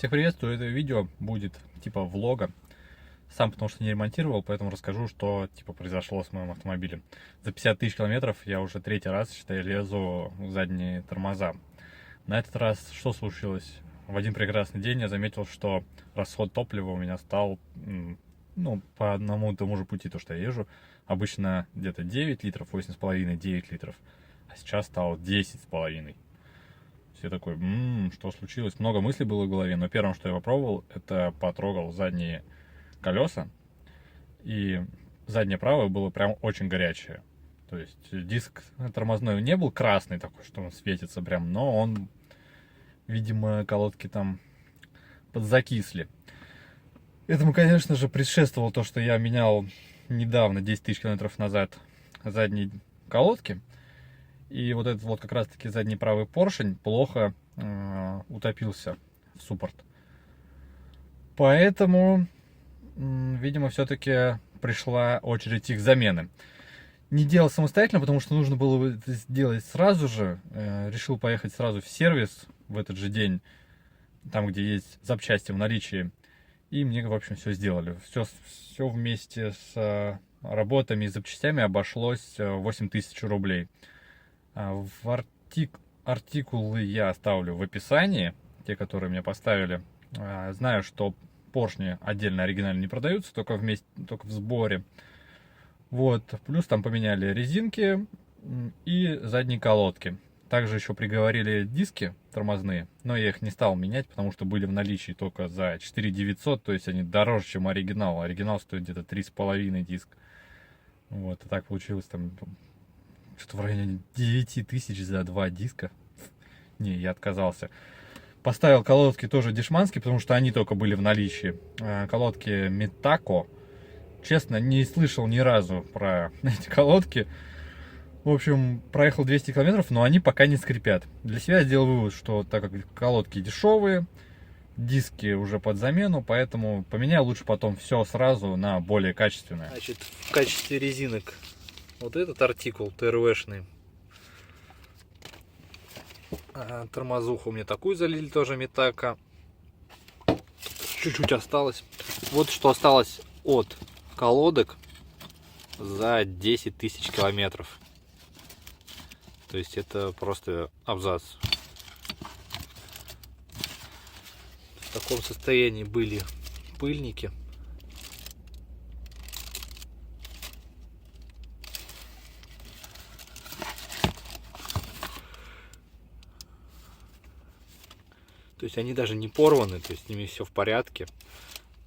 Всех приветствую, это видео будет типа влога. Сам потому что не ремонтировал, поэтому расскажу, что типа произошло с моим автомобилем. За 50 тысяч километров я уже третий раз, считай, лезу в задние тормоза. На этот раз что случилось? В один прекрасный день я заметил, что расход топлива у меня стал, по одному и тому же пути, то, что я езжу. Обычно где-то 9 литров, 8,5-9 литров, а сейчас стало 10,5. Я такой, что случилось? Много мыслей было в голове, но первым, что я попробовал, это потрогал задние колеса. И заднее правое было прям очень горячее. То есть диск тормозной не был красный такой, что он светится прям, но он, видимо, колодки там подзакисли. Этому, конечно же, предшествовало то, что я менял недавно, 10 тысяч километров назад, задние колодки. И вот этот вот как раз-таки задний правый поршень плохо утопился в суппорт. Поэтому, видимо, все-таки пришла очередь их замены. Не делал самостоятельно, потому что нужно было это сделать сразу же. Решил поехать сразу в сервис в этот же день, там, где есть запчасти в наличии. И мне, в общем, все сделали. Все вместе с работами и запчастями обошлось 8 тысяч рублей. Артикулы я оставлю в описании, те, которые мне поставили. Знаю, что поршни отдельно оригинально не продаются, только в сборе. Вот. Плюс там поменяли резинки и задние колодки. Также еще приговорили диски тормозные, но я их не стал менять, потому что были в наличии только за 4 900, то есть они дороже, чем оригинал. Оригинал стоит где-то 3,5 диск. Вот, и так получилось там что-то в районе 9 тысяч за 2 диска. Не, я отказался. Поставил колодки тоже дешманские, потому что они только были в наличии. Колодки Mitaco. Честно, не слышал ни разу про эти колодки. В общем, проехал 200 километров, но они пока не скрипят. Для себя сделал вывод, что так как колодки дешевые, диски уже под замену, поэтому поменяю лучше потом все сразу на более качественное. Значит, в качестве резинок вот этот артикул ТРВшный. Тормозуху мне такую залили, тоже Mitaco. Чуть-чуть осталось. Вот что осталось от колодок за 10 тысяч километров. То есть это просто абзац. В таком состоянии были пыльники. То есть они даже не порваны, то есть с ними все в порядке.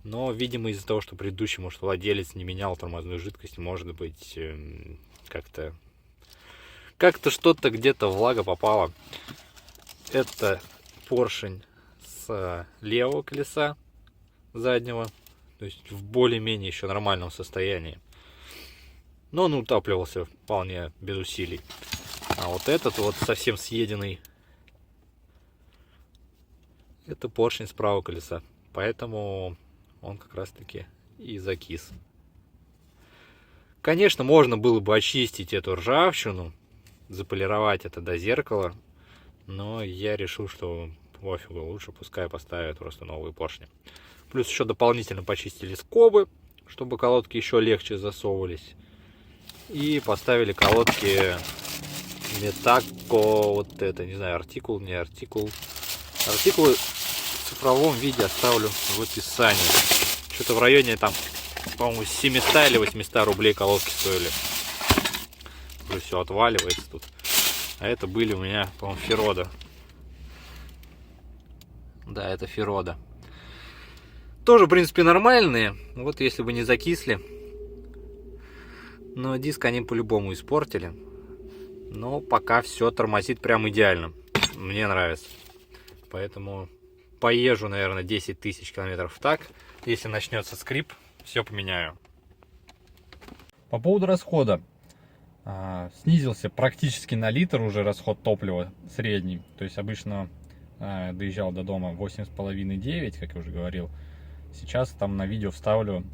Но, видимо, из-за того, что предыдущий, может, владелец не менял тормозную жидкость, может быть, как-то что-то где-то влага попала. Это поршень с левого колеса заднего, то есть в более-менее еще нормальном состоянии. Но он утапливался вполне без усилий. А вот этот вот совсем съеденный, это поршень с правого колеса, поэтому он как раз таки и закис. Конечно, можно было бы очистить эту ржавчину, заполировать это до зеркала, но я решил, что пофигу, лучше пускай поставят просто новые поршни. Плюс еще дополнительно почистили скобы, чтобы колодки еще легче засовывались. И поставили колодки Mitaco, вот это, не знаю, артикул, не артикул. Артикулы в цифровом виде оставлю в описании. Что-то в районе там, по-моему, 700 или 800 рублей колодки стоили. Уже все отваливается тут. А это были у меня, по-моему, Ферода. Да, это Ферода. Тоже, в принципе, нормальные. Вот если бы не закисли. Но диск они по-любому испортили. Но пока все тормозит прям идеально. Мне нравится. Поэтому поезжу, наверное, 10 тысяч километров так. Если начнется скрип, все поменяю. По поводу расхода. Снизился практически на литр уже расход топлива средний. То есть обычно доезжал до дома 8,5-9, как я уже говорил. Сейчас там на видео вставлю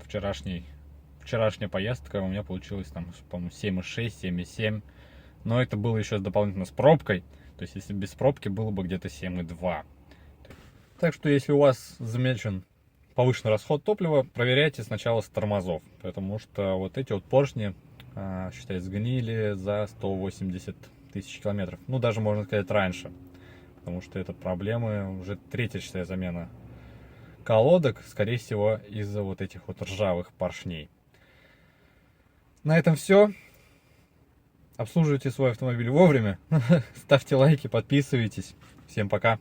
вчерашняя поездка. У меня получилось там, по-моему, 7,6, 7,7. Но это было еще дополнительно с пробкой. То есть если без пробки было бы где-то 7,2. Так что, если у вас замечен повышенный расход топлива, проверяйте сначала с тормозов, потому что вот эти вот поршни, считай, сгнили за 180 тысяч километров. Ну, даже можно сказать раньше, потому что это проблемы, уже третья, считай, замена колодок, скорее всего, из-за вот этих вот ржавых поршней. На этом все. Обслуживайте свой автомобиль вовремя. Ставьте лайки, подписывайтесь. Всем пока.